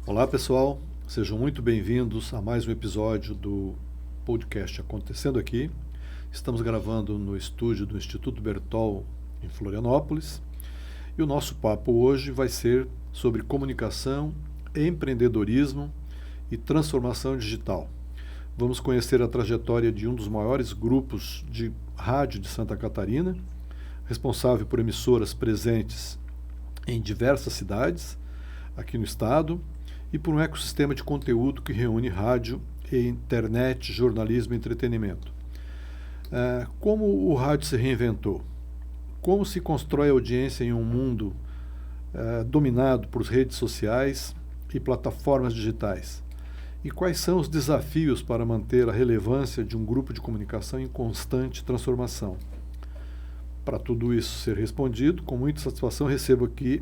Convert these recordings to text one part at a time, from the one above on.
Olá pessoal, sejam muito bem-vindos a mais um episódio do podcast Acontecendo Aqui. Estamos gravando no estúdio do Instituto Bertol em Florianópolis e o nosso papo hoje vai ser sobre comunicação, empreendedorismo e transformação digital. Vamos conhecer a trajetória de um dos maiores grupos de rádio de Santa Catarina, responsável por emissoras presentes em diversas cidades aqui no estado, e por um ecossistema de conteúdo que reúne rádio, internet, jornalismo e entretenimento. Como o rádio se reinventou? Como se constrói audiência em um mundo dominado por redes sociais e plataformas digitais? E quais são os desafios para manter a relevância de um grupo de comunicação em constante transformação? Para tudo isso ser respondido, com muita satisfação recebo aqui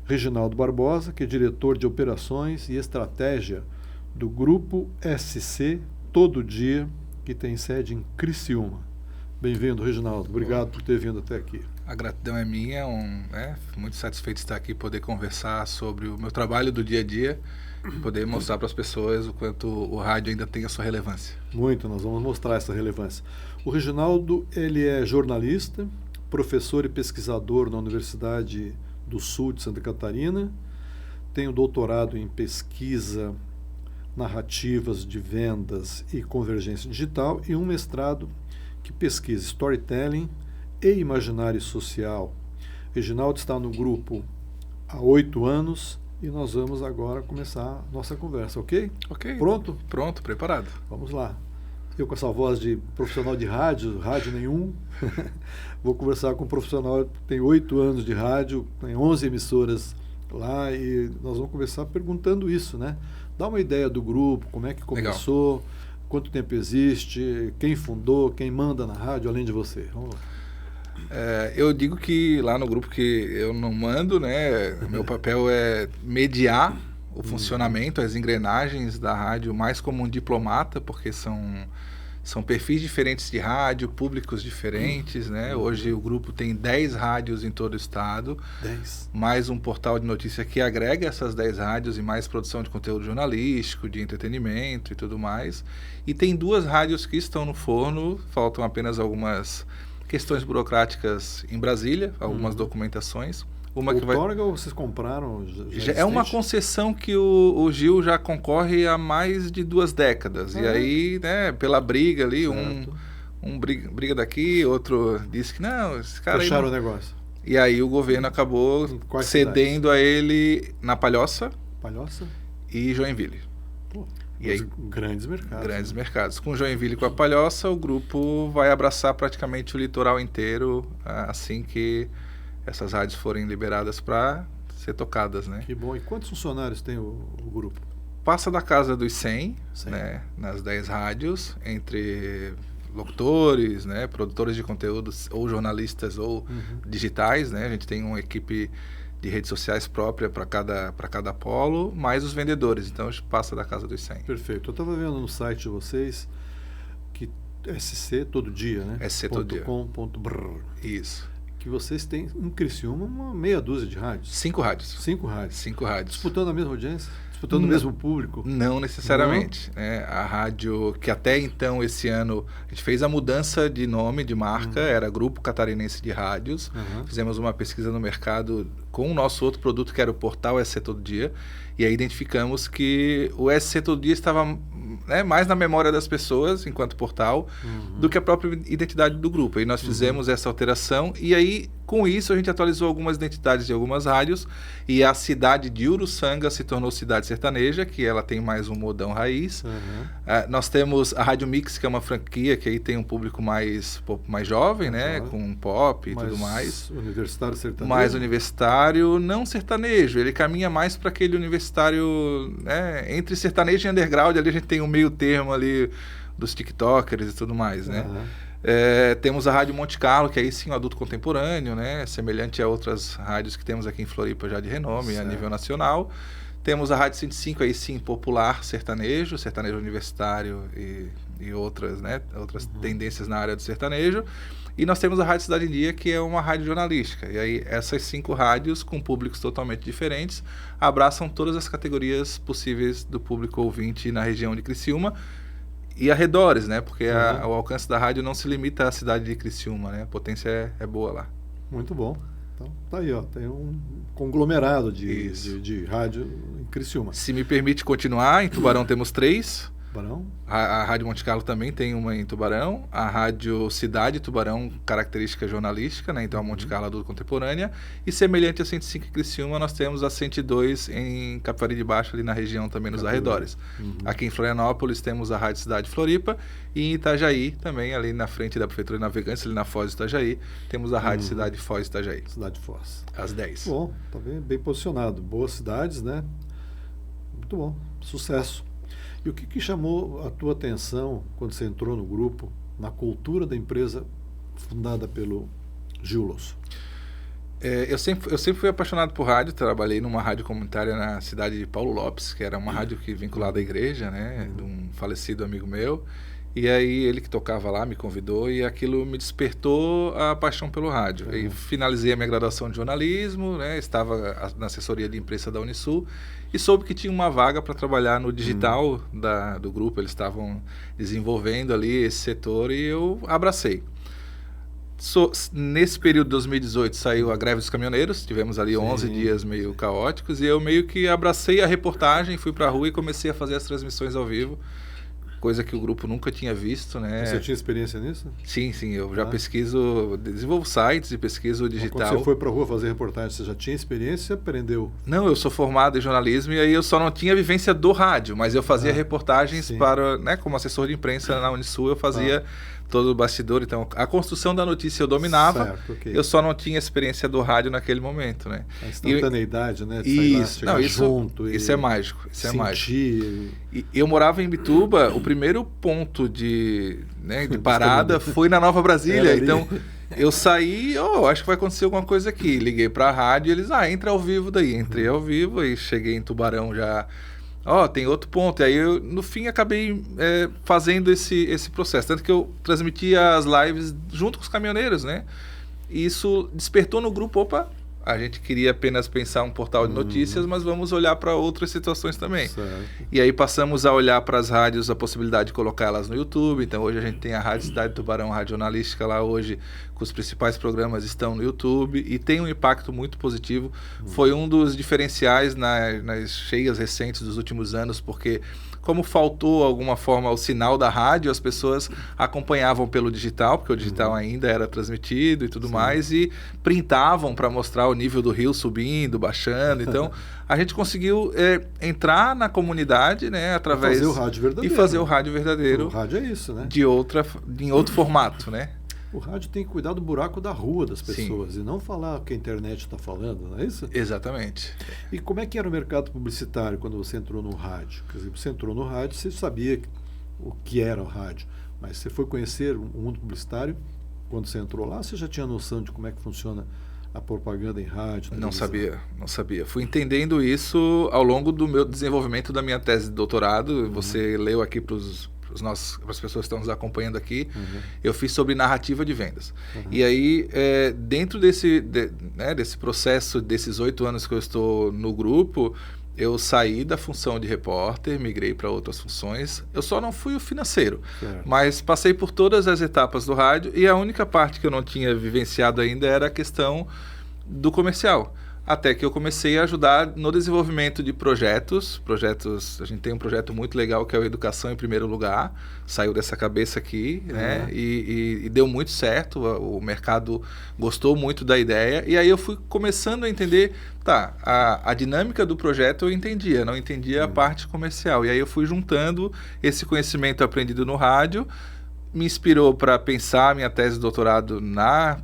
Reginaldo Barbosa, que é diretor de operações e estratégia do Grupo SC Todo Dia, que tem sede em Criciúma. Bem-vindo, Reginaldo. Obrigado por ter vindo até aqui. A gratidão é minha, muito satisfeito de estar aqui, poder conversar sobre o meu trabalho do dia a dia e poder mostrar para as pessoas o quanto o rádio ainda tem a sua relevância. Muito, nós vamos mostrar essa relevância. O Reginaldo, ele é jornalista, professor e pesquisador na Universidade do Sul de Santa Catarina, tem um doutorado em pesquisa, narrativas de vendas e convergência digital e um mestrado que pesquisa storytelling e imaginário social. Reginaldo está no grupo há 8 anos e nós vamos agora começar a nossa conversa, ok? Ok. Pronto? Pronto, preparado. Vamos lá. Eu com essa voz de profissional de rádio nenhum, vou conversar com um profissional que tem 8 anos de rádio, tem 11 emissoras lá e nós vamos conversar perguntando isso, né? Dá uma ideia do grupo, como é que começou, legal, quanto tempo existe, quem fundou, quem manda na rádio, além de você. Vamos lá. Eu digo que lá no grupo que eu não mando, né? Meu papel é mediar o funcionamento, as engrenagens da rádio, mais como um diplomata, porque são perfis diferentes de rádio, públicos diferentes, né? Hoje o grupo tem 10 rádios em todo o estado, 10. Mais um portal de notícia que agrega essas 10 rádios e mais produção de conteúdo jornalístico, de entretenimento e tudo mais. E tem 2 rádios que estão no forno, faltam apenas algumas questões burocráticas em Brasília, algumas documentações. Uma que outorga ou vocês compraram? Já é uma concessão que o Gil já concorre há mais de 2 décadas. E aí, né, pela briga ali, briga daqui, outro disse que não, esse cara fecharam aí não... o negócio. E aí o governo acabou cedendo a ele na Palhoça e Joinville. Pô, e aí, grandes mercados. Grandes mercados. Com Joinville e com a Palhoça, o grupo vai abraçar praticamente o litoral inteiro assim que essas rádios forem liberadas para ser tocadas, né? Que bom. E quantos funcionários tem o grupo? Passa da casa dos 100, né? Nas 10 rádios, entre locutores, né? Produtores de conteúdos, ou jornalistas, ou digitais, né? A gente tem uma equipe de redes sociais própria para cada polo, mais os vendedores. Então, a gente passa da casa dos 100. Perfeito. Eu estava vendo no site de vocês que SC todo dia, né? SC todo dia. .com.br. Isso. Que vocês têm em Criciúma uma meia dúzia de rádios. 5 rádios. 5 rádios. 5 rádios. Disputando a mesma audiência? Disputando o mesmo público? Não necessariamente. Né? A rádio, que até então, esse ano, a gente fez a mudança de nome, de marca, era Grupo Catarinense de Rádios. Fizemos uma pesquisa no mercado com o nosso outro produto, que era o portal SC Todo Dia, e aí identificamos que o SC Todo Dia estava, né, mais na memória das pessoas, enquanto portal, do que a própria identidade do grupo. Aí nós fizemos essa alteração, e aí, com isso, a gente atualizou algumas identidades de algumas rádios, e a cidade de Uruçanga se tornou cidade sertaneja, que ela tem mais um modão raiz. Nós temos a Rádio Mix, que é uma franquia, que aí tem um público mais jovem, né, com pop e tudo mais. Universitário sertanejo? Mais universitário, não sertanejo. Ele caminha mais para aquele universitário, né, entre sertanejo e underground. Ali a gente tem um meio termo ali dos tiktokers e tudo mais, né? Temos a Rádio Monte Carlo, que aí sim o adulto contemporâneo, né? Semelhante a outras rádios que temos aqui em Floripa já de renome a nível nacional. Temos a Rádio 105, aí sim, popular sertanejo universitário e outras, né, outras tendências na área do sertanejo. E nós temos a Rádio Cidade em Dia, que é uma rádio jornalística. E aí essas 5 rádios, com públicos totalmente diferentes, abraçam todas as categorias possíveis do público ouvinte na região de Criciúma e arredores, né? Porque o alcance da rádio não se limita à cidade de Criciúma, né? A potência é boa lá. Muito bom. Então, tá aí, ó, tem um conglomerado de rádio em Criciúma. Se me permite continuar, em Tubarão temos 3. Tubarão? A Rádio Monte Carlo também tem uma em Tubarão. A Rádio Cidade Tubarão, característica jornalística, né? Então a Monte Carlo adulto contemporânea. E semelhante a 105 em Criciúma, nós temos a 102 em Capivari de Baixo, ali na região também, nos arredores. Aqui em Florianópolis temos a Rádio Cidade Floripa. E em Itajaí, também ali na frente da Prefeitura de Navegantes, ali na Foz de Itajaí, temos a Rádio Cidade Foz de Itajaí. Cidade Foz. Às 10. Bom, tá bem posicionado. Boas cidades, né? Muito bom. Sucesso. E o que chamou a tua atenção quando você entrou no grupo, na cultura da empresa fundada pelo Gil Losso? Eu sempre fui apaixonado por rádio, trabalhei numa rádio comunitária na cidade de Paulo Lopes, que era uma rádio vinculada à igreja, né, de um falecido amigo meu. E aí ele que tocava lá me convidou e aquilo me despertou a paixão pelo rádio. Aí finalizei a minha graduação de jornalismo, né, estava na assessoria de imprensa da Unisul e soube que tinha uma vaga para trabalhar no digital do grupo. Eles estavam desenvolvendo ali esse setor e eu abracei. Nesse período de 2018 saiu a greve dos caminhoneiros, tivemos ali 11 dias meio caóticos e eu meio que abracei a reportagem, fui para a rua e comecei a fazer as transmissões ao vivo. Coisa que o grupo nunca tinha visto, né? Você tinha experiência nisso? Sim, eu já pesquiso, desenvolvo sites e pesquiso digital. Quando você foi para a rua fazer reportagem, você já tinha experiência, aprendeu? Não, eu sou formado em jornalismo e aí eu só não tinha vivência do rádio, mas eu fazia reportagens para, né, como assessor de imprensa na Unisul, eu fazia todo o bastidor. Então, a construção da notícia eu dominava, eu só não tinha experiência do rádio naquele momento, né? A instantaneidade, né? Isso é mágico, isso é mágico. E eu morava em Imbituba, o primeiro ponto de parada foi na Nova Brasília, então eu saí, acho que vai acontecer alguma coisa aqui, liguei para a rádio e eles, entra ao vivo daí, entrei ao vivo e cheguei em Tubarão já, tem outro ponto, e aí eu, no fim, acabei fazendo esse processo, tanto que eu transmitia as lives junto com os caminhoneiros, né, e isso despertou no grupo, a gente queria apenas pensar um portal de notícias, mas vamos olhar para outras situações também. Certo. E aí passamos a olhar para as rádios, a possibilidade de colocá-las no YouTube. Então hoje a gente tem a Rádio Cidade Tubarão, rádio jornalística lá hoje, com os principais programas estão no YouTube e tem um impacto muito positivo. Foi um dos diferenciais nas cheias recentes dos últimos anos, porque como faltou alguma forma o sinal da rádio, as pessoas acompanhavam pelo digital, porque o digital ainda era transmitido e tudo mais, e printavam para mostrar o nível do rio subindo, baixando. Então, a gente conseguiu entrar na comunidade, né, através... Fazer o rádio verdadeiro. E fazer o rádio verdadeiro. O rádio é isso, né? Em outro formato, né? O rádio tem que cuidar do buraco da rua das pessoas e não falar o que a internet está falando, não é isso? Exatamente. E como é que era o mercado publicitário quando você entrou no rádio? Quer dizer, você entrou no rádio, você sabia o que era o rádio, mas você foi conhecer o mundo publicitário quando você entrou lá? Você já tinha noção de como é que funciona a propaganda em rádio? Televisão? Não sabia. Fui entendendo isso ao longo do meu desenvolvimento da minha tese de doutorado. Você leu aqui para as pessoas que estão nos acompanhando aqui, eu fiz sobre narrativa de vendas. E aí, dentro desse processo, desses 8 anos que eu estou no grupo, eu saí da função de repórter, migrei para outras funções. Eu só não fui o financeiro, mas passei por todas as etapas do rádio e a única parte que eu não tinha vivenciado ainda era a questão do comercial. Até que eu comecei a ajudar no desenvolvimento de projetos. A gente tem um projeto muito legal que é o Educação em Primeiro Lugar. Saiu dessa cabeça aqui, né? E deu muito certo. O mercado gostou muito da ideia. E aí eu fui começando a entender, a dinâmica do projeto eu entendia, não entendia a parte comercial. E aí eu fui juntando esse conhecimento aprendido no rádio, me inspirou para pensar minha tese de doutorado na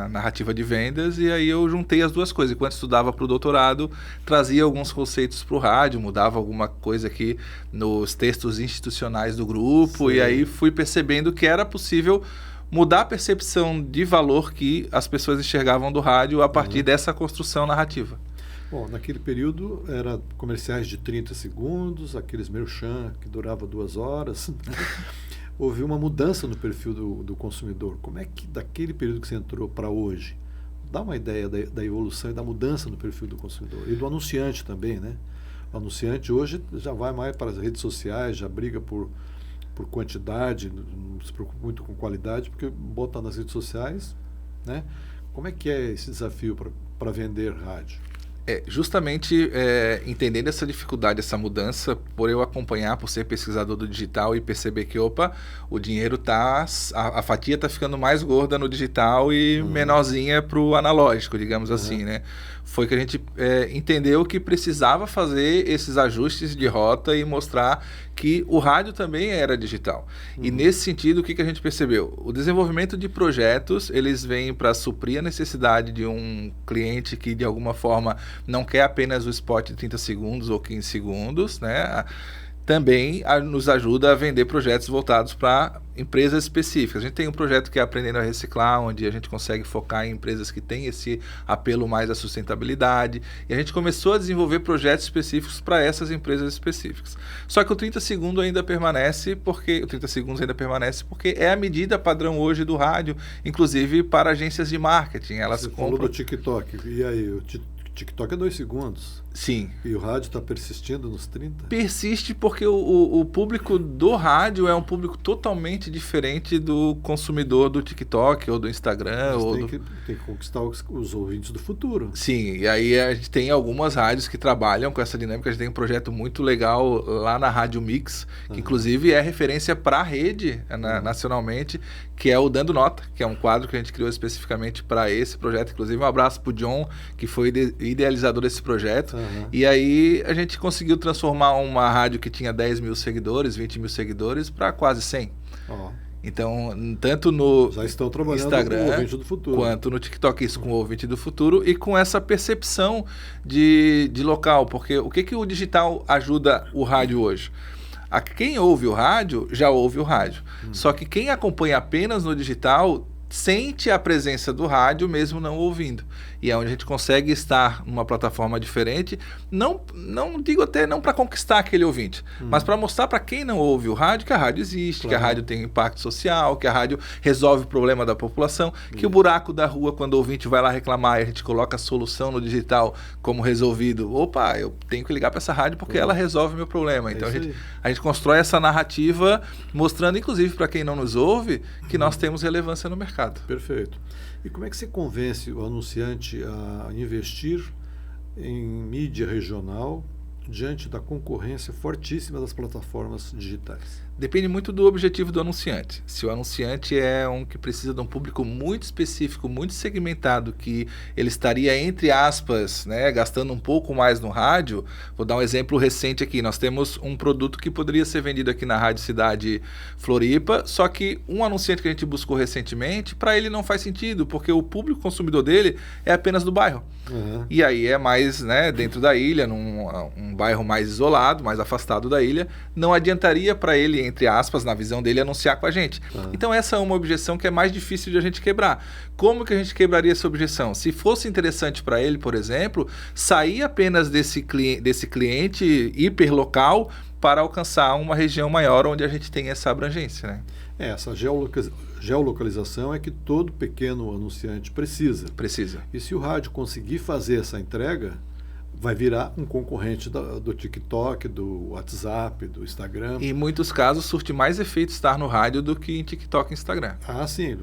narrativa de vendas, e aí eu juntei as duas coisas. Enquanto estudava para o doutorado, trazia alguns conceitos para o rádio, mudava alguma coisa aqui nos textos institucionais do grupo, e aí fui percebendo que era possível mudar a percepção de valor que as pessoas enxergavam do rádio a partir dessa construção narrativa. Bom, naquele período era comerciais de 30 segundos, aqueles merchan que durava 2 horas. houve uma mudança no perfil do consumidor. Como é que daquele período que você entrou para hoje, dá uma ideia da evolução e da mudança no perfil do consumidor. E do anunciante também, né? O anunciante hoje já vai mais para as redes sociais, já briga por quantidade, não se preocupa muito com qualidade, porque bota nas redes sociais, né? Como é que é esse desafio para vender rádio? Justamente entendendo essa dificuldade, essa mudança, por eu acompanhar, por ser pesquisador do digital e perceber que, o dinheiro a fatia está ficando mais gorda no digital e menorzinha para o analógico, digamos assim, né? Foi que a gente entendeu que precisava fazer esses ajustes de rota e mostrar que o rádio também era digital. E nesse sentido, o que a gente percebeu? O desenvolvimento de projetos, eles vêm para suprir a necessidade de um cliente que, de alguma forma, não quer apenas o spot de 30 segundos ou 15 segundos, né? Também nos ajuda a vender projetos voltados para empresas específicas. A gente tem um projeto que é Aprendendo a Reciclar, onde a gente consegue focar em empresas que têm esse apelo mais à sustentabilidade. E a gente começou a desenvolver projetos específicos para essas empresas específicas. Só que o 30 segundos ainda permanece porque é a medida padrão hoje do rádio, inclusive para agências de marketing. Elas falou do TikTok. E aí, o TikTok é 2 segundos. Sim. E o rádio está persistindo nos 30? Persiste porque o público do rádio é um público totalmente diferente do consumidor do TikTok ou do Instagram. Tem que conquistar os ouvintes do futuro. Sim, e aí a gente tem algumas rádios que trabalham com essa dinâmica. A gente tem um projeto muito legal lá na Rádio Mix, que inclusive é referência para a rede nacionalmente, que é o Dando Nota, que é um quadro que a gente criou especificamente para esse projeto. Inclusive, um abraço para o John, que foi idealizador desse projeto. E aí a gente conseguiu transformar uma rádio que tinha 10 mil seguidores, 20 mil seguidores, para quase 100. Então, tanto no já estão trabalhando Instagram com o ouvinte do futuro, quanto no TikTok, isso com o ouvinte do futuro e com essa percepção de local. Porque o que o digital ajuda o rádio hoje? Quem ouve o rádio, já ouve o rádio. Só que quem acompanha apenas no digital sente a presença do rádio mesmo não ouvindo. E é onde a gente consegue estar numa plataforma diferente, não digo até não para conquistar aquele ouvinte, mas para mostrar para quem não ouve o rádio que a rádio existe, que a rádio tem impacto social, que a rádio resolve o problema da população, que o buraco da rua, quando o ouvinte vai lá reclamar e a gente coloca a solução no digital como resolvido, eu tenho que ligar para essa rádio porque ela resolve o meu problema. Então a gente constrói essa narrativa mostrando, inclusive para quem não nos ouve, que nós temos relevância no mercado. Perfeito. E como é que você convence o anunciante a investir em mídia regional diante da concorrência fortíssima das plataformas digitais? Depende muito do objetivo do anunciante. Se o anunciante é um que precisa de um público muito específico, muito segmentado, que ele estaria, entre aspas, né, gastando um pouco mais no rádio, vou dar um exemplo recente aqui. Nós temos um produto que poderia ser vendido aqui na Rádio Cidade Floripa, só que um anunciante que a gente buscou recentemente, para ele não faz sentido, porque o público consumidor dele é apenas do bairro. E aí é mais, né, dentro da ilha, num bairro mais isolado, mais afastado da ilha, não adiantaria para ele, entre aspas, na visão dele, anunciar com a gente. Então essa é uma objeção que é mais difícil de a gente quebrar. Como que a gente quebraria essa objeção? Se fosse interessante para ele, por exemplo, sair apenas desse cliente hiperlocal para alcançar uma região maior onde a gente tem essa abrangência, né? Essa geolocalização é que todo pequeno anunciante precisa. E se o rádio conseguir fazer essa entrega, vai virar um concorrente do TikTok, do WhatsApp, do Instagram. Em muitos casos, surte mais efeito estar no rádio do que em TikTok e Instagram. Sim.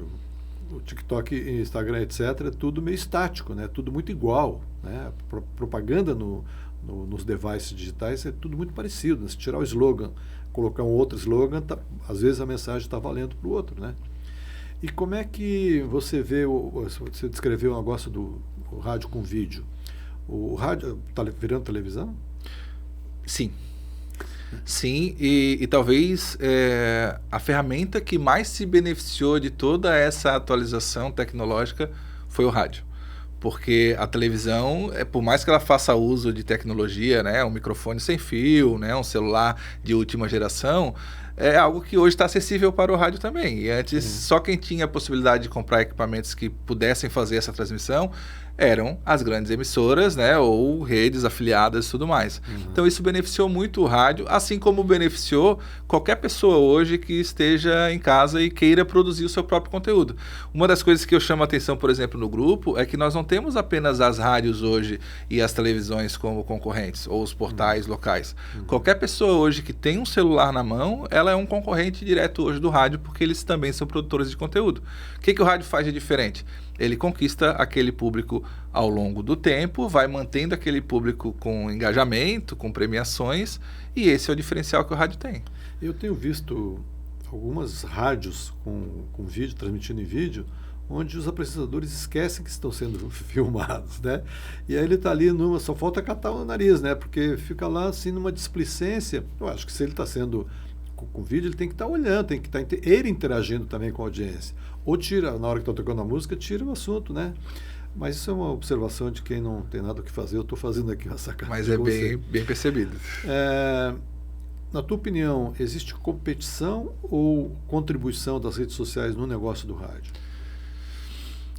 O TikTok, Instagram, etc., é tudo meio estático, né? Tudo muito igual, né? Propaganda nos devices digitais é tudo muito parecido, né? Se tirar o slogan, colocar um outro slogan, às vezes a mensagem está valendo para o outro, né? E como é que você vê, você descreveu o negócio do rádio com vídeo? O rádio está virando televisão? Sim. Sim, e talvez a ferramenta que mais se beneficiou de toda essa atualização tecnológica foi o rádio. Porque a televisão, por mais que ela faça uso de tecnologia, né, um microfone sem fio, né, um celular de última geração, é algo que hoje está acessível para o rádio também. E antes, só quem tinha a possibilidade de comprar equipamentos que pudessem fazer essa transmissão eram as grandes emissoras, né, ou redes afiliadas e tudo mais. Então isso beneficiou muito o rádio, assim como beneficiou qualquer pessoa hoje que esteja em casa e queira produzir o seu próprio conteúdo. Uma das coisas que eu chamo a atenção, por exemplo, no grupo, é que nós não temos apenas as rádios hoje e as televisões como concorrentes, ou os portais locais. Qualquer pessoa hoje que tem um celular na mão, ela é um concorrente direto hoje do rádio, porque eles também são produtores de conteúdo. O que o rádio faz de diferente? Ele conquista aquele público ao longo do tempo, vai mantendo aquele público com engajamento, com premiações, e esse é o diferencial que o rádio tem. Eu tenho visto algumas rádios com vídeo, transmitindo em vídeo, onde os apresentadores esquecem que estão sendo filmados, né? E aí ele está ali só falta catar o nariz, né? Porque fica lá assim numa displicência. Eu acho que se ele está sendo com vídeo, ele tem que estar olhando, tem que estar ele interagindo também com a audiência. Ou tira, na hora que está tocando a música, tira o assunto, né? Mas isso é uma observação de quem não tem nada o que fazer. Eu estou fazendo aqui uma sacanagem. Mas é bem percebido. Na tua opinião, existe competição ou contribuição das redes sociais no negócio do rádio?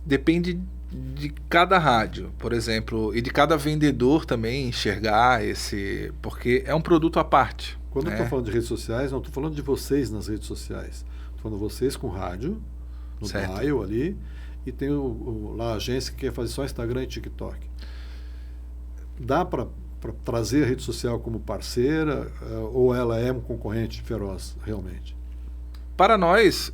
Depende de cada rádio, por exemplo, e de cada vendedor também enxergar esse... Porque é um produto à parte. Quando eu estou falando de redes sociais, não estou falando de vocês nas redes sociais. Estou falando de vocês com rádio, no dial ali, e tem lá a agência que quer fazer só Instagram e TikTok. Dá para trazer a rede social como parceira, ou ela é um concorrente feroz, realmente? Para nós,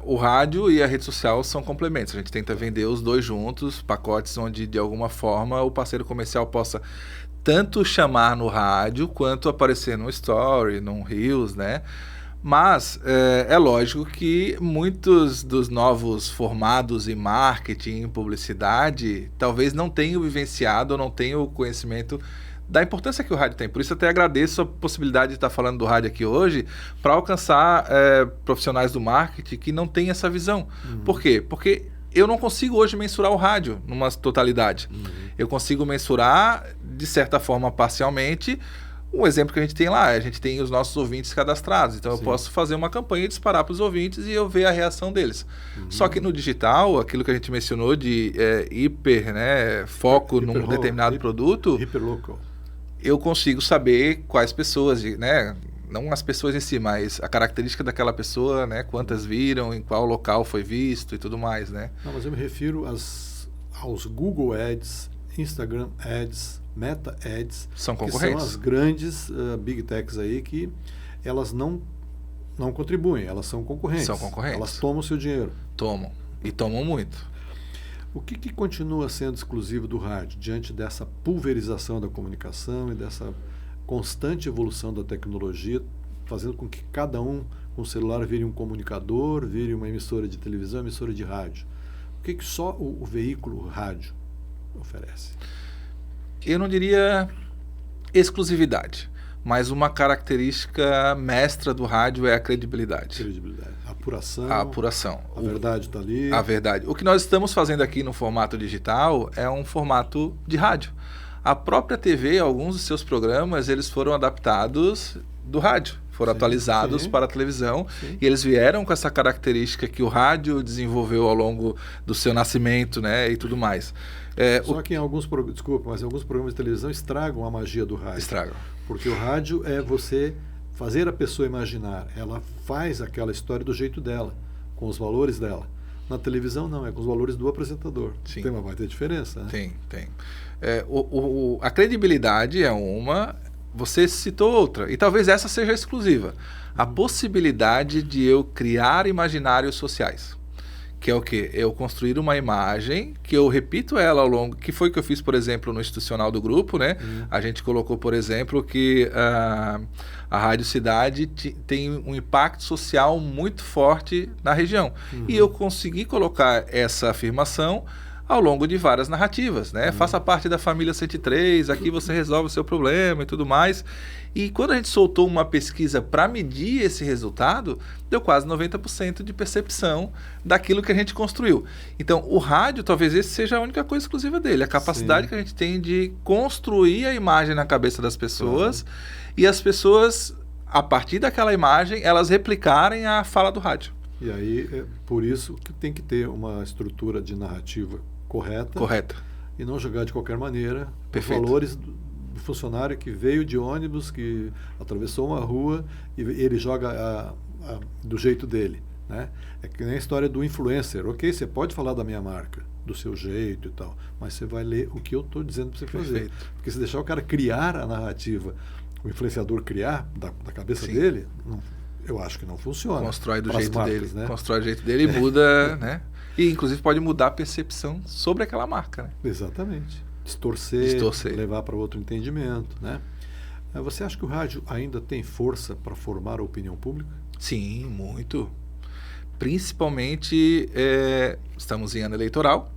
o rádio e a rede social são complementos. A gente tenta vender os dois juntos, pacotes onde, de alguma forma, o parceiro comercial possa tanto chamar no rádio, quanto aparecer no Story, num Reels, né? Mas é lógico que muitos dos novos formados em marketing, em publicidade, talvez não tenham vivenciado ou não tenham o conhecimento da importância que o rádio tem. Por isso até agradeço a possibilidade de estar falando do rádio aqui hoje, para alcançar profissionais do marketing que não têm essa visão. Por quê? Porque eu não consigo hoje mensurar o rádio numa totalidade. Eu consigo mensurar, de certa forma, parcialmente. Um exemplo que a gente tem lá, a gente tem os nossos ouvintes cadastrados. Então eu posso fazer uma campanha e disparar para os ouvintes e eu ver a reação deles. Só que no digital, aquilo que a gente mencionou de foco num determinado produto, hiperlocal, eu consigo saber quais pessoas, né? Não as pessoas em si, mas a característica daquela pessoa, né? Quantas viram, em qual local foi visto e tudo mais, né? Não, mas eu me refiro aos Google Ads, Instagram Ads, Meta Ads, são concorrentes. Que são as grandes Big Techs aí que elas não contribuem, elas são concorrentes. São concorrentes. Elas tomam o seu dinheiro. Tomam, e tomam muito. O que continua sendo exclusivo do rádio diante dessa pulverização da comunicação e dessa constante evolução da tecnologia, fazendo com que cada um com o celular vire um comunicador, vire uma emissora de televisão, emissora de rádio? O que só o veículo rádio oferece? Eu não diria exclusividade, mas uma característica mestra do rádio é a credibilidade. A apuração. A apuração. A verdade está ali. A verdade. O que nós estamos fazendo aqui no formato digital é um formato de rádio. A própria TV, alguns dos seus programas, eles foram adaptados do rádio. Foram atualizados para a televisão. E eles vieram com essa característica que o rádio desenvolveu ao longo do seu nascimento, né, e tudo mais. Só que em alguns programas de televisão estragam a magia do rádio. Estragam. Porque o rádio é você fazer a pessoa imaginar. Ela faz aquela história do jeito dela, com os valores dela. Na televisão não, é com os valores do apresentador. Sim. Tem uma baita diferença, né? Tem. A credibilidade é uma, você citou outra, e talvez essa seja exclusiva. A possibilidade de eu criar imaginários sociais. Que é o quê? Eu construir uma imagem que eu repito ela ao longo... Que foi o que eu fiz, por exemplo, no institucional do grupo, né? A gente colocou, por exemplo, que a Rádio Cidade tem um impacto social muito forte na região. E eu consegui colocar essa afirmação ao longo de várias narrativas, né? Faça parte da família 103, aqui você resolve o seu problema e tudo mais. E quando a gente soltou uma pesquisa para medir esse resultado, deu quase 90% de percepção daquilo que a gente construiu. Então, o rádio, talvez esse seja a única coisa exclusiva dele, a capacidade que a gente tem de construir a imagem na cabeça das pessoas e as pessoas, a partir daquela imagem, elas replicarem a fala do rádio. E aí, por isso que tem que ter uma estrutura de narrativa correta. e não jogar de qualquer maneira os Perfeito. valores do funcionário que veio de ônibus, que atravessou uma rua e ele joga do jeito dele, né? É que nem a história do influencer. Ok, você pode falar da minha marca, do seu jeito e tal, mas você vai ler o que eu estou dizendo para você fazer. Perfeito. Porque se deixar o cara criar a narrativa, o influenciador criar da cabeça Sim. dele, eu acho que não funciona. Constrói do Pras jeito marcas, dele. né? Constrói do jeito dele e muda, né? E inclusive pode mudar a percepção sobre aquela marca, né? Exatamente. Distorcer. Levar para outro entendimento, né? Você acha que o rádio ainda tem força para formar a opinião pública? Sim, muito. Principalmente, estamos em ano eleitoral,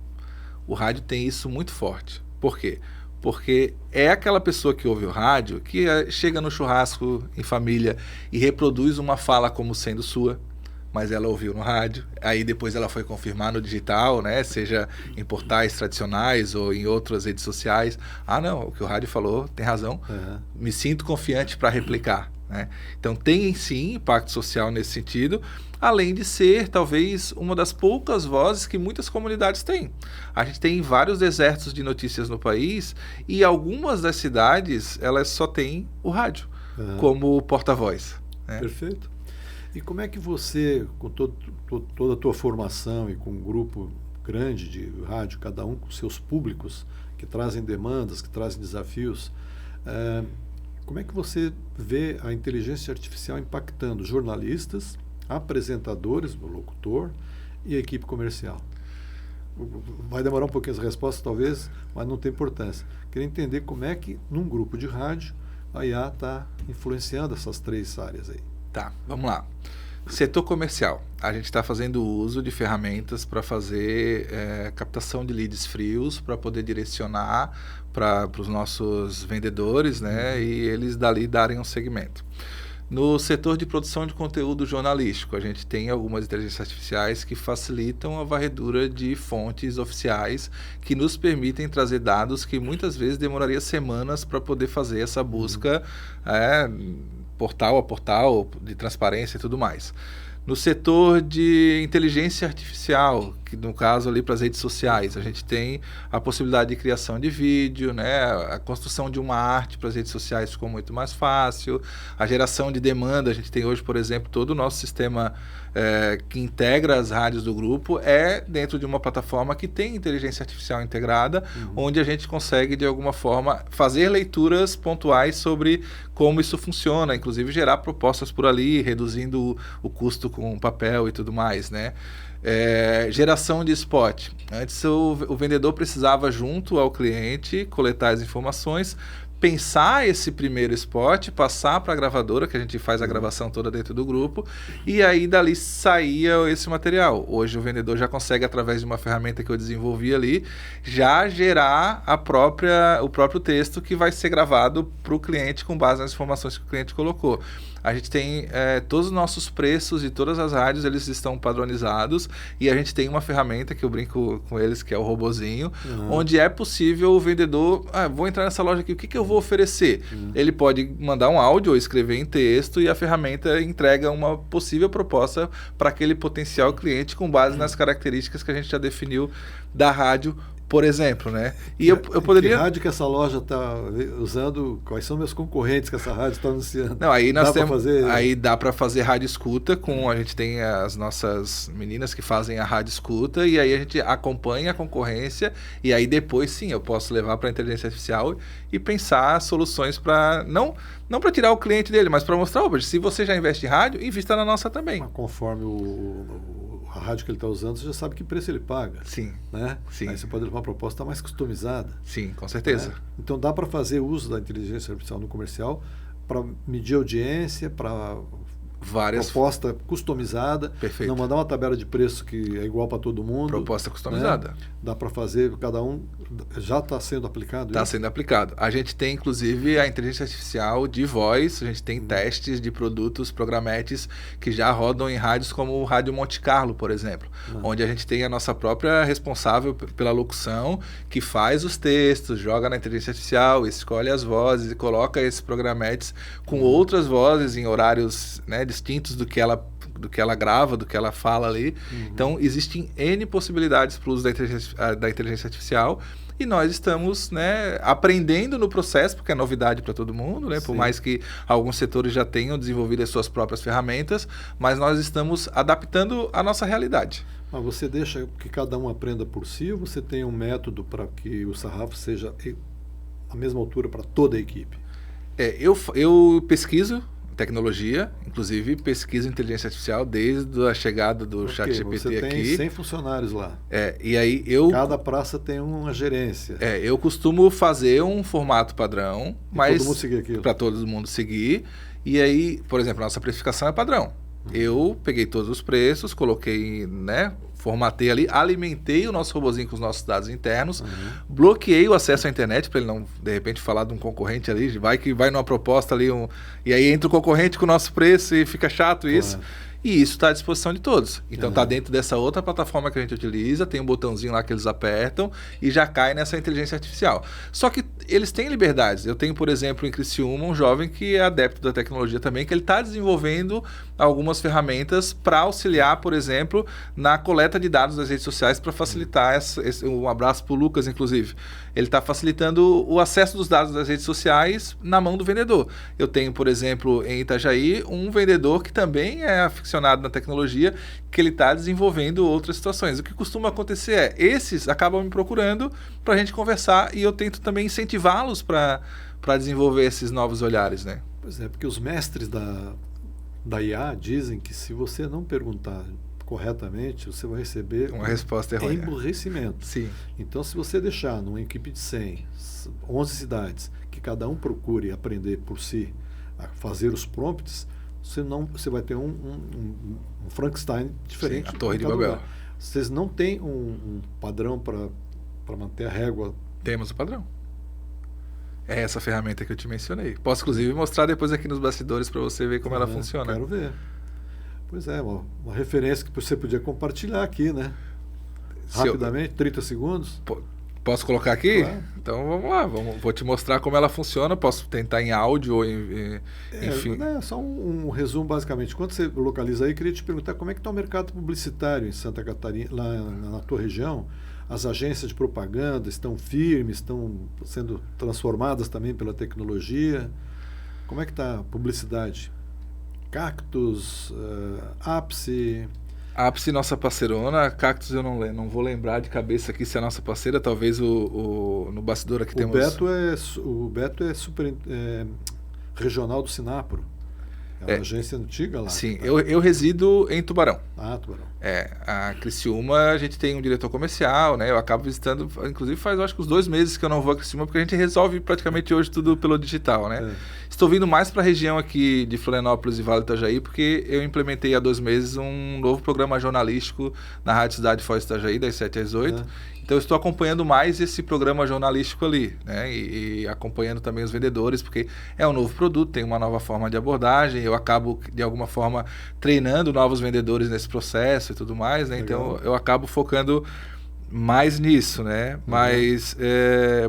o rádio tem isso muito forte. Por quê? Porque é aquela pessoa que ouve o rádio que chega no churrasco em família e reproduz uma fala como sendo sua, mas ela ouviu no rádio, aí depois ela foi confirmar no digital, né? Seja em portais tradicionais ou em outras redes sociais. Ah, não, o que o rádio falou tem razão, me sinto confiante para replicar, né? Então tem sim impacto social nesse sentido, além de ser talvez uma das poucas vozes que muitas comunidades têm. A gente tem vários desertos de notícias no país e algumas das cidades elas só têm o rádio como porta-voz, né? Perfeito. E como é que você, com toda a tua formação e com um grupo grande de rádio, cada um com seus públicos, que trazem demandas, que trazem desafios, como é que você vê a inteligência artificial impactando jornalistas, apresentadores, o locutor e a equipe comercial? Vai demorar um pouquinho as respostas, talvez, mas não tem importância. Queria entender como é que, num grupo de rádio, a IA está influenciando essas 3 áreas aí. Tá, vamos lá. Setor comercial. A gente está fazendo uso de ferramentas para fazer captação de leads frios, para poder direcionar para os nossos vendedores, né? E eles dali darem um segmento. No setor de produção de conteúdo jornalístico, a gente tem algumas inteligências artificiais que facilitam a varredura de fontes oficiais, que nos permitem trazer dados que muitas vezes demoraria semanas para poder fazer essa busca portal a portal, de transparência e tudo mais. No setor de inteligência artificial, que no caso ali para as redes sociais, a gente tem a possibilidade de criação de vídeo, né? A construção de uma arte para as redes sociais ficou muito mais fácil, a geração de demanda, a gente tem hoje, por exemplo, todo o nosso sistema que integra as rádios do grupo é dentro de uma plataforma que tem inteligência artificial integrada, onde a gente consegue, de alguma forma, fazer leituras pontuais sobre como isso funciona, inclusive gerar propostas por ali, reduzindo o custo com papel e tudo mais, né? Geração de spot. Antes o vendedor precisava, junto ao cliente, coletar as informações, pensar esse primeiro spot, passar para a gravadora, que a gente faz a gravação toda dentro do grupo, e aí dali saía esse material. Hoje o vendedor já consegue, através de uma ferramenta que eu desenvolvi ali, já gerar o próprio texto que vai ser gravado para o cliente com base nas informações que o cliente colocou. A gente tem todos os nossos preços de todas as rádios, eles estão padronizados, e a gente tem uma ferramenta que eu brinco com eles, que é o robozinho, onde é possível o vendedor, vou entrar nessa loja aqui, o que eu vou oferecer? Ele pode mandar um áudio ou escrever em texto, e a ferramenta entrega uma possível proposta para aquele potencial cliente com base nas características que a gente já definiu da rádio, por exemplo, né? E eu poderia... Que rádio que essa loja está usando? Quais são meus concorrentes que essa rádio está anunciando? Não, aí nós temos... Aí dá para fazer rádio escuta, a gente tem as nossas meninas que fazem a rádio escuta, e aí a gente acompanha a concorrência, e aí depois sim, eu posso levar para a inteligência artificial e pensar soluções para... Não para tirar o cliente dele, mas para mostrar, se você já investe em rádio, invista na nossa também. Mas conforme a rádio que ele está usando, você já sabe que preço ele paga. Sim. Né? Sim. Aí você pode levar uma proposta mais customizada. Sim, com certeza. Né? Então dá para fazer uso da inteligência artificial no comercial para medir audiência, para proposta customizada. Perfeito. Não mandar uma tabela de preço que é igual para todo mundo. Proposta customizada. Né? Dá para fazer, cada um já está sendo aplicado? Está sendo aplicado. A gente tem, inclusive, a inteligência artificial de voz, a gente tem testes de produtos, programetes que já rodam em rádios como o Rádio Monte Carlo, por exemplo, onde a gente tem a nossa própria responsável pela locução, que faz os textos, joga na inteligência artificial, escolhe as vozes e coloca esses programetes com outras vozes em horários, né, distintos do que ela grava, do que ela fala ali. Então, existem N possibilidades para o uso da inteligência artificial, e nós estamos, né, aprendendo no processo, porque é novidade para todo mundo, né? Por mais que alguns setores já tenham desenvolvido as suas próprias ferramentas, mas nós estamos adaptando a nossa realidade. Mas você deixa que cada um aprenda por si ou você tem um método para que o sarrafo seja a mesma altura para toda a equipe? Eu pesquiso tecnologia, inclusive pesquiso inteligência artificial desde a chegada do ChatGPT aqui. Você tem 100 funcionários lá. E aí Cada praça tem uma gerência. Eu costumo fazer um formato padrão, mas todo mundo seguir aquilo. Para todo mundo seguir. E aí, por exemplo, a nossa precificação é padrão. Eu peguei todos os preços, coloquei, né, formatei ali, alimentei o nosso robozinho com os nossos dados internos, bloqueei o acesso à internet para ele não, de repente, falar de um concorrente ali, vai numa proposta ali, e aí entra o concorrente com o nosso preço e fica chato isso. E isso está à disposição de todos. Então está dentro dessa outra plataforma que a gente utiliza, tem um botãozinho lá que eles apertam e já cai nessa inteligência artificial. Só que eles têm liberdades. Eu tenho, por exemplo, em Criciúma, um jovem que é adepto da tecnologia também, que ele está desenvolvendo algumas ferramentas para auxiliar, por exemplo, na coleta de dados das redes sociais para facilitar um abraço para o Lucas, inclusive. Ele está facilitando o acesso dos dados das redes sociais na mão do vendedor. Eu tenho, por exemplo, em Itajaí, um vendedor que também é aficionado na tecnologia, que ele está desenvolvendo outras situações. O que costuma acontecer esses acabam me procurando para a gente conversar e eu tento também incentivá-los para desenvolver esses novos olhares, né? Pois é, porque os mestres da IA dizem que se você não perguntar corretamente, você vai receber uma resposta errônea. Emburrecimento. Sim. Então, se você deixar numa equipe de 100, 11 cidades, que cada um procure aprender por si, a fazer os prompts, você vai ter um Frankenstein diferente. Sim, a Torre de Babel. Vocês não têm um padrão para manter a régua? Temos o padrão. É essa ferramenta que eu te mencionei. Posso, inclusive, mostrar depois aqui nos bastidores para você ver como ela funciona. Quero ver. Pois é, uma referência que você podia compartilhar aqui, né? Rapidamente, 30 segundos. Posso colocar aqui? Claro. Então vamos lá, vou te mostrar como ela funciona. Posso tentar em áudio ou enfim. Só um resumo basicamente. Quando você localiza aí, queria te perguntar como é que está o mercado publicitário em Santa Catarina, lá na tua região. As agências de propaganda estão firmes, estão sendo transformadas também pela tecnologia. Como é que está a publicidade? Cactus, Ápice. Ápice, nossa parceirona. Cactus eu não vou lembrar de cabeça aqui se é nossa parceira. Talvez no bastidor aqui temos... O Beto é super regional do Sinapro. É uma agência antiga lá. Sim, eu resido em Tubarão. Tubarão. A Criciúma, a gente tem um diretor comercial, né? Eu acabo visitando, inclusive faz acho que uns 2 meses que eu não vou a Criciúma, porque a gente resolve praticamente hoje tudo pelo digital, né? Estou vindo mais para a região aqui de Florianópolis e Vale do Itajaí, porque eu implementei há 2 meses um novo programa jornalístico na Rádio Cidade Foz do Itajaí, das 7 às 8. Então eu estou acompanhando mais esse programa jornalístico ali, né? E acompanhando também os vendedores, porque é um novo produto, tem uma nova forma de abordagem, eu acabo, de alguma forma, treinando novos vendedores nesse processo e tudo mais, né? Então eu acabo focando mais nisso, né? Mas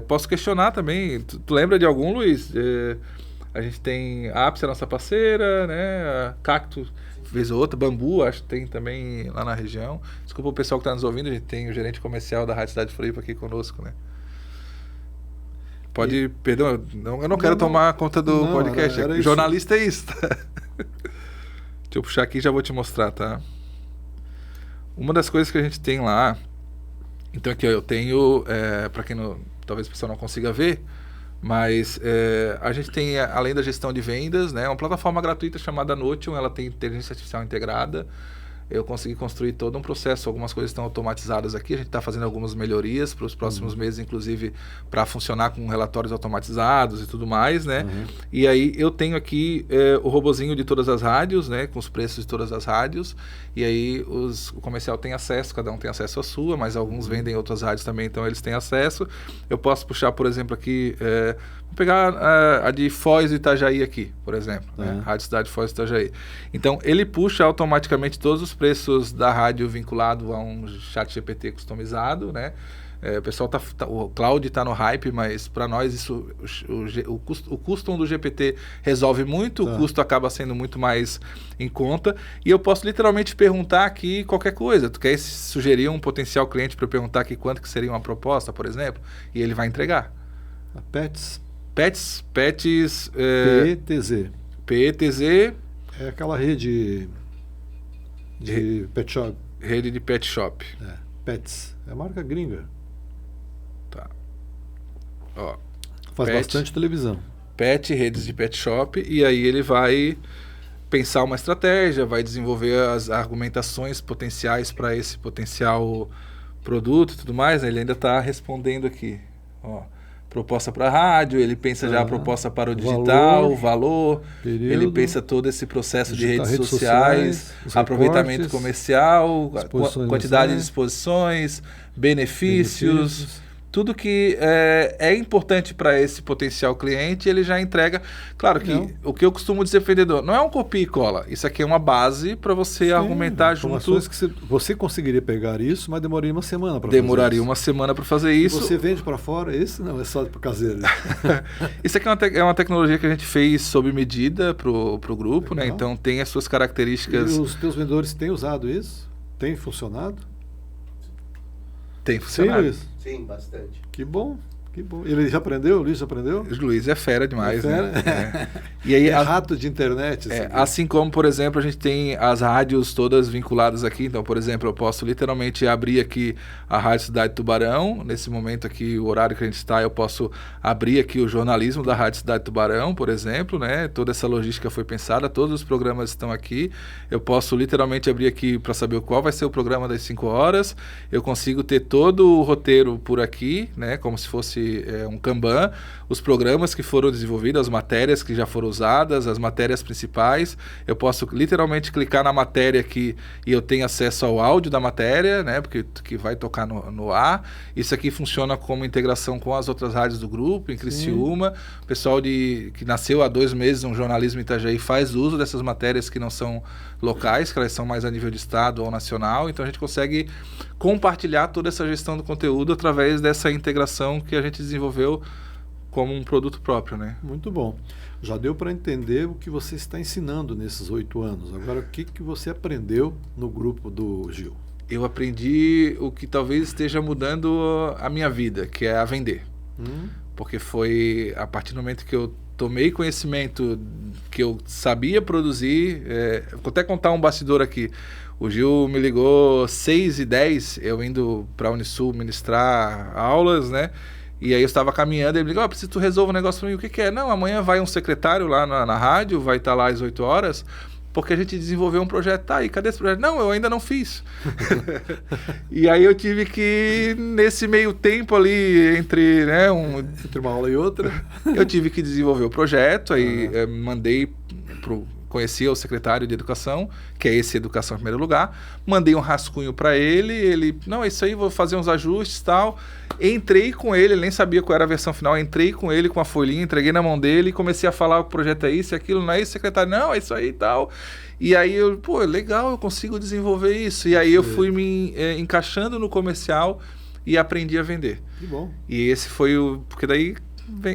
posso questionar também, tu lembra de algum, Luiz? A gente tem a Ápice, a nossa parceira, né? A Cactus, vez ou outra, Bambu, acho que tem também lá na região. Desculpa o pessoal que está nos ouvindo, a gente tem o gerente comercial da Rádio Cidade Floripa aqui conosco, né? Perdão, eu não quero tomar conta do podcast. Era jornalista é isso. Tá? Deixa eu puxar aqui e já vou te mostrar, tá? Uma das coisas que a gente tem lá, então aqui eu tenho, para quem talvez o pessoal não consiga ver, mas a gente tem, além da gestão de vendas, né, uma plataforma gratuita chamada Notion, ela tem inteligência artificial integrada. Eu consegui construir todo um processo, algumas coisas estão automatizadas aqui, a gente está fazendo algumas melhorias para os próximos meses, inclusive para funcionar com relatórios automatizados e tudo mais, né? E aí eu tenho aqui o robozinho de todas as rádios, né? Com os preços de todas as rádios, e aí o comercial tem acesso, cada um tem acesso à sua, mas alguns vendem outras rádios também, então eles têm acesso. Eu posso puxar, por exemplo, aqui, vou pegar a de Foz do Itajaí aqui, por exemplo, né? Rádio Cidade Foz do Itajaí. Então ele puxa automaticamente todos os preços da rádio vinculado a um chat GPT customizado, né? O pessoal o cloud está no hype, mas para nós isso, o custom do GPT resolve muito, o custo acaba sendo muito mais em conta. E eu posso literalmente perguntar aqui qualquer coisa. Tu quer sugerir um potencial cliente para eu perguntar aqui quanto que seria uma proposta, por exemplo? E ele vai entregar. A Pets. PETZ. PETZ. É aquela rede de pet shop. Rede de pet shop. Pets. É a marca gringa. Tá. Ó, faz bastante televisão. Redes de pet shop. E aí ele vai pensar uma estratégia, vai desenvolver as argumentações potenciais para esse potencial produto e tudo mais. Ele ainda está respondendo aqui. Ó, proposta para rádio, ele pensa já a proposta para o digital, valor, período, ele pensa todo esse processo de redes sociais, aproveitamento comercial, quantidade de exposições, benefícios. Tudo que é importante para esse potencial cliente, ele já entrega. Claro que o que eu costumo dizer para o vendedor, não é um copia e cola. Isso aqui é uma base para você argumentar junto. Que você conseguiria pegar isso, mas demoraria uma semana para fazer isso. Demoraria uma semana para fazer isso. Você vende para fora, esse não, é só para caseiro. Isso aqui é uma tecnologia que a gente fez sob medida para o grupo, né? Então tem as suas características. E os teus vendedores têm usado isso? Tem funcionado? Tem funcionado. Sim, bastante. Que bom, que bom. Ele já aprendeu? O Luiz já aprendeu? O Luiz é fera demais, né? E aí, rato de internet. Assim como, por exemplo, a gente tem as rádios todas vinculadas aqui. Então, por exemplo, eu posso literalmente abrir aqui a Rádio Cidade Tubarão. Nesse momento aqui, o horário que a gente está, eu posso abrir aqui o jornalismo da Rádio Cidade Tubarão, por exemplo, né? Toda essa logística foi pensada, todos os programas estão aqui. Eu posso literalmente abrir aqui para saber qual vai ser o programa das 5 horas. Eu consigo ter todo o roteiro por aqui, né? Como se fosse um Kanban, os programas que foram desenvolvidos, as matérias que já foram usadas, as matérias principais. Eu posso literalmente clicar na matéria aqui e eu tenho acesso ao áudio da matéria, né? Porque que vai tocar no ar. Isso aqui funciona como integração com as outras rádios do grupo, em Criciúma. O pessoal que nasceu há 2 meses no jornalismo em Itajaí faz uso dessas matérias que não são locais, que elas são mais a nível de estado ou nacional. Então a gente consegue compartilhar toda essa gestão do conteúdo através dessa integração que a gente desenvolveu como um produto próprio, né? Muito bom. Já deu para entender o que você está ensinando nesses 8 anos. Agora, o que você aprendeu no grupo do Gil? Eu aprendi o que talvez esteja mudando a minha vida, que é a vender. Porque foi a partir do momento que eu tomei conhecimento que eu sabia produzir. Vou até contar um bastidor aqui. O Gil me ligou 6h10, eu indo para a Unisul ministrar aulas, né? E aí eu estava caminhando, ele me ligou, preciso que tu resolva um negócio para mim. O que é? Não, amanhã vai um secretário lá na rádio, vai estar lá às 8 horas, porque a gente desenvolveu um projeto. Tá, e cadê esse projeto? Não, eu ainda não fiz. E aí eu tive que, nesse meio tempo ali, entre uma aula e outra, eu tive que desenvolver o projeto, aí mandei conhecia o secretário de Educação, que é esse Educação em primeiro lugar, mandei um rascunho para ele, não, é isso aí, vou fazer uns ajustes e tal. Entrei com ele nem sabia qual era a versão final, entrei com ele com a folhinha, entreguei na mão dele e comecei a falar o projeto é isso, aquilo, não é isso, secretário, não, é isso aí e tal. E aí eu, legal, eu consigo desenvolver isso. E aí eu fui me encaixando no comercial e aprendi a vender. Que bom. E esse foi porque daí,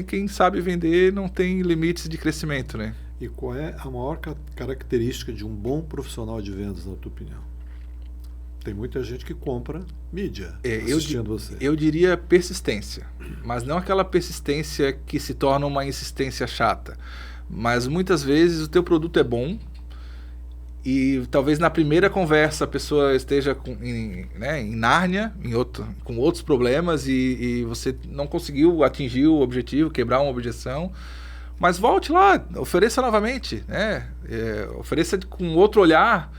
quem sabe vender não tem limites de crescimento, né? E qual é a maior característica de um bom profissional de vendas, na tua opinião? Tem muita gente que compra mídia assistindo você. Eu diria persistência, mas não aquela persistência que se torna uma insistência chata. Mas muitas vezes o teu produto é bom e talvez na primeira conversa a pessoa esteja em Nárnia, com outros problemas e você não conseguiu atingir o objetivo, quebrar uma objeção. Mas volte lá, ofereça novamente, né? Ofereça com outro olhar,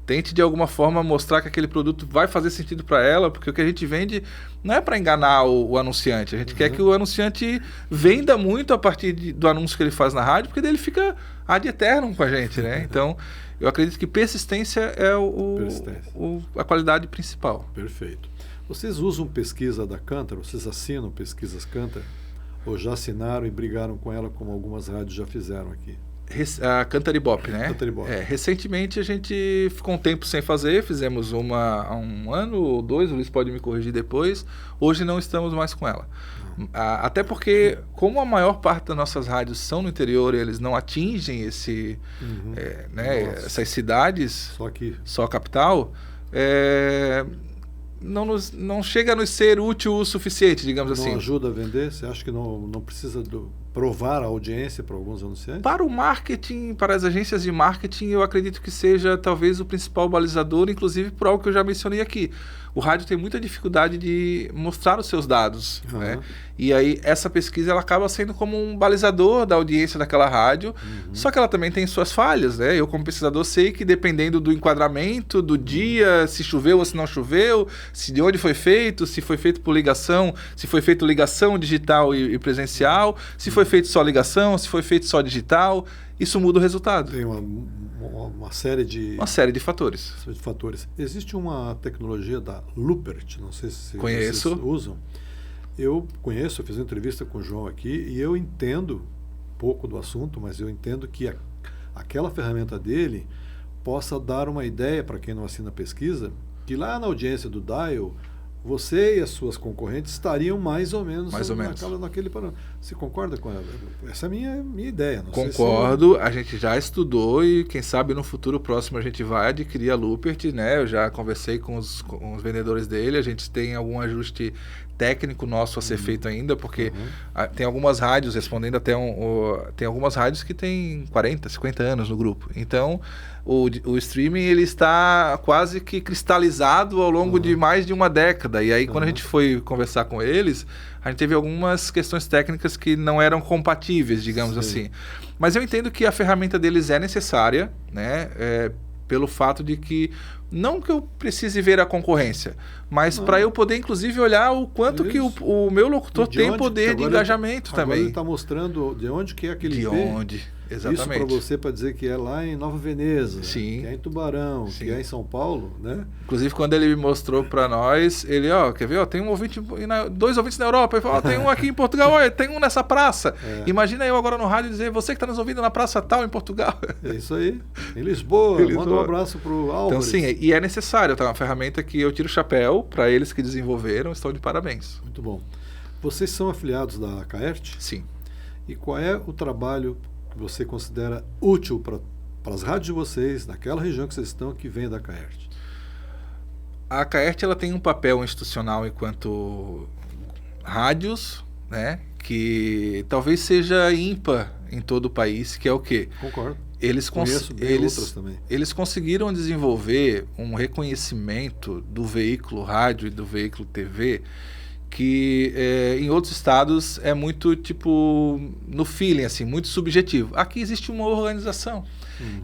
tente de alguma forma mostrar que aquele produto vai fazer sentido para ela, porque o que a gente vende não é para enganar o anunciante, a gente quer que o anunciante venda muito a partir do anúncio que ele faz na rádio, porque daí ele fica ad eternum com a gente, né? Então, eu acredito que persistência é a qualidade principal. Perfeito. Vocês usam pesquisa da Kantar? Vocês assinam pesquisas Kantar? Ou já assinaram e brigaram com ela, como algumas rádios já fizeram aqui? A Cantaribop, né? Cantaribop. Recentemente a gente ficou um tempo sem fazer, fizemos uma há um ano ou 2, o Luiz pode me corrigir depois. Hoje não estamos mais com ela. Até porque, como a maior parte das nossas rádios são no interior e eles não atingem essas cidades, só a capital, não chega a nos ser útil o suficiente, digamos assim. Não ajuda a vender? Você acha que não precisa provar a audiência para alguns anunciantes? Para o marketing, para as agências de marketing, eu acredito que seja talvez o principal balizador, inclusive por algo que eu já mencionei aqui. O rádio tem muita dificuldade de mostrar os seus dados, né? E aí essa pesquisa ela acaba sendo como um balizador da audiência daquela rádio, só que ela também tem suas falhas, né? Eu como pesquisador sei que dependendo do enquadramento, do dia, se choveu ou se não choveu, se de onde foi feito, se foi feito por ligação, se foi feito ligação digital e presencial, se foi feito só ligação, se foi feito só digital, isso muda o resultado. Tem uma série de fatores. Existe uma tecnologia da Lupert, não sei se Conheço. Vocês usam. Eu conheço, eu fiz uma entrevista com o João aqui e eu entendo pouco do assunto, mas eu entendo que aquela ferramenta dele possa dar uma ideia para quem não assina a pesquisa, que lá na audiência do Dial, você e as suas concorrentes estariam mais ou menos naquele parâmetro. Você concorda com ela? Essa é a minha ideia. Não Concordo, a gente já estudou e quem sabe no futuro próximo a gente vai adquirir a Lupert, né? Eu já conversei com os vendedores dele, a gente tem algum ajuste técnico nosso a ser feito ainda, porque tem algumas rádios, respondendo até tem algumas rádios que tem 40, 50 anos no grupo. Então, o streaming ele está quase que cristalizado ao longo de mais de uma década. E aí, quando a gente foi conversar com eles, a gente teve algumas questões técnicas que não eram compatíveis, digamos assim. Mas eu entendo que a ferramenta deles é necessária, né? Pelo fato de que não que eu precise ver a concorrência, mas para eu poder, inclusive, olhar o quanto que o meu locutor tem poder de engajamento também. Agora ele está mostrando de onde que é aquele De onde, exatamente. Isso para você, para dizer que é lá em Nova Veneza, que é em Tubarão, que é em São Paulo, né? Inclusive, quando ele me mostrou para nós, ele, quer ver, tem um ouvinte, 2 ouvintes na Europa, ele falou, tem um aqui em Portugal, tem um nessa praça. Imagina eu agora no rádio dizer, você que está nos ouvindo na praça tal em Portugal. É isso aí, em Lisboa, manda um abraço para o Álvares. Então, sim, e é necessário, tá? Uma ferramenta que eu tiro o chapéu para eles que desenvolveram, estão de parabéns. Muito bom. Vocês são afiliados da Caerte? Sim. E qual é o trabalho que você considera útil para as rádios de vocês, naquela região que vocês estão, que vem da Caerte? A Caerte ela tem um papel institucional enquanto rádios, né, que talvez seja ímpar em todo o país, que é o quê? Concordo. Eles também. Conseguiram desenvolver um reconhecimento do veículo rádio e do veículo TV que em outros estados é muito no feeling, assim, muito subjetivo. Aqui existe uma organização.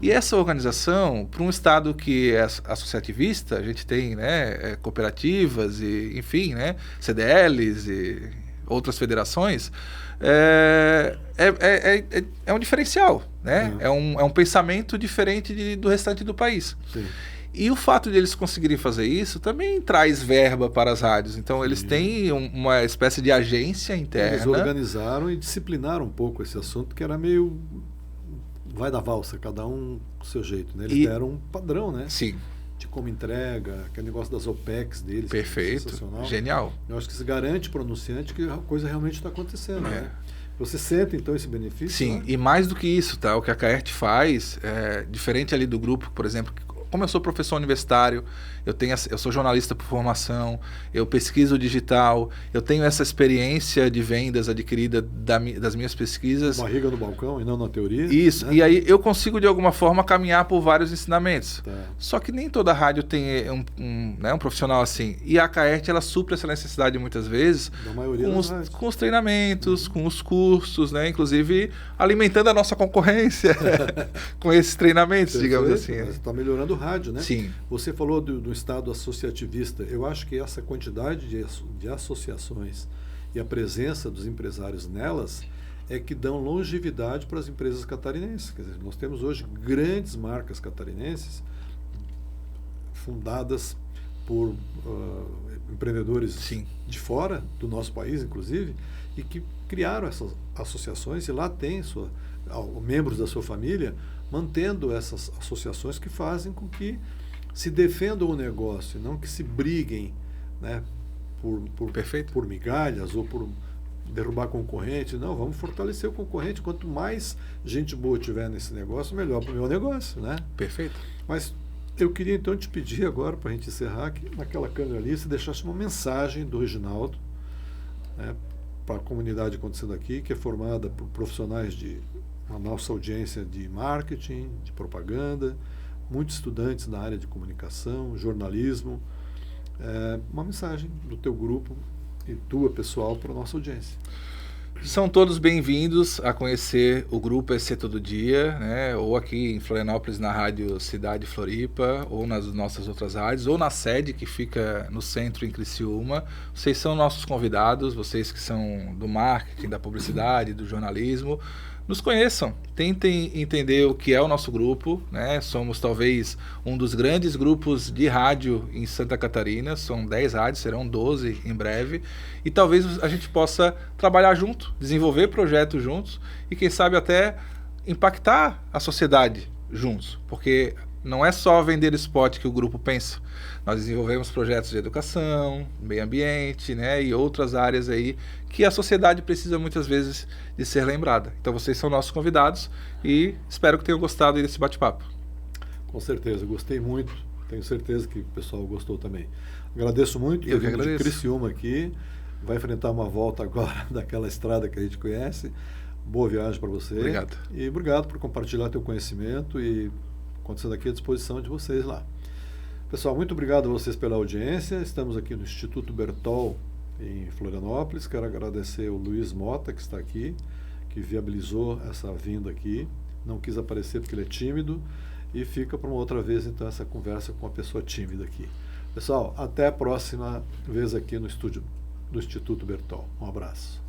E essa organização, para um estado que é associativista, a gente tem, né, cooperativas e, enfim, né, CDLs e outras federações, é um diferencial, né? É um pensamento diferente do restante do país. Sim. E o fato de eles conseguirem fazer isso também traz verba para as rádios. Então, eles têm uma espécie de agência interna. Eles organizaram e disciplinaram um pouco esse assunto, que era meio vai da valsa, cada um do seu jeito, né? Eles deram um padrão, né? Sim. De como entrega, aquele negócio das OPEX deles. Perfeito, genial. Eu acho que isso garante para o anunciante que a coisa realmente está acontecendo, né? Você sente, então, esse benefício? Sim, né? E mais do que isso, tá? O que a Caerte faz, diferente ali do grupo, por exemplo, como eu sou professor universitário, eu sou jornalista por formação, eu pesquiso digital, eu tenho essa experiência de vendas adquirida das minhas pesquisas. Barriga no balcão e não na teoria. Isso, né? E aí eu consigo de alguma forma caminhar por vários ensinamentos. Tá. Só que nem toda rádio tem um profissional assim. E a Caerte, ela supre essa necessidade muitas vezes com os treinamentos, com os cursos, né? Inclusive alimentando a nossa concorrência com esses treinamentos, digamos assim. Está melhorando o rádio, né? Sim. Você falou do estado associativista. Eu acho que essa quantidade de associações e a presença dos empresários nelas é que dão longevidade para as empresas catarinenses. Quer dizer, nós temos hoje grandes marcas catarinenses fundadas por empreendedores Sim. de fora do nosso país, inclusive, e que criaram essas associações e lá tem membros da sua família mantendo essas associações que fazem com que se defendam o negócio, não que se briguem, né, por migalhas ou por derrubar concorrente. Não, vamos fortalecer o concorrente. Quanto mais gente boa tiver nesse negócio, melhor para o meu negócio, né? Perfeito. Mas eu queria então te pedir agora, para a gente encerrar, que naquela câmera ali você deixasse uma mensagem do Reginaldo, né, para a comunidade acontecendo aqui, que é formada por profissionais de a nossa audiência de marketing, de propaganda, muitos estudantes da área de comunicação, jornalismo. Uma mensagem do teu grupo e tua pessoal para a nossa audiência. São todos bem-vindos a conhecer o Grupo SC Todo Dia, né? Ou aqui em Florianópolis na Rádio Cidade Floripa, ou nas nossas outras rádios, ou na sede que fica no centro em Criciúma. Vocês são nossos convidados, vocês que são do marketing, da publicidade, do jornalismo. Nos conheçam, tentem entender o que é o nosso grupo, né? Somos talvez um dos grandes grupos de rádio em Santa Catarina, são 10 rádios, serão 12 em breve, e talvez a gente possa trabalhar junto, desenvolver projetos juntos e quem sabe até impactar a sociedade juntos, porque não é só vender spot que o grupo pensa. Nós desenvolvemos projetos de educação, meio ambiente, né, e outras áreas aí que a sociedade precisa muitas vezes de ser lembrada. Então vocês são nossos convidados e espero que tenham gostado desse bate-papo. Com certeza, gostei muito. Tenho certeza que o pessoal gostou também. Agradeço muito. Eu que agradeço. De Criciúma aqui. Vai enfrentar uma volta agora daquela estrada que a gente conhece. Boa viagem para você. Obrigado. E obrigado por compartilhar teu conhecimento e acontecendo aqui à disposição de vocês lá. Pessoal, muito obrigado a vocês pela audiência. Estamos aqui no Instituto Bertol, em Florianópolis. Quero agradecer o Luiz Mota, que está aqui, que viabilizou essa vinda aqui. Não quis aparecer porque ele é tímido. E fica para uma outra vez, então, essa conversa com uma pessoa tímida aqui. Pessoal, até a próxima vez aqui no estúdio do Instituto Bertol. Um abraço.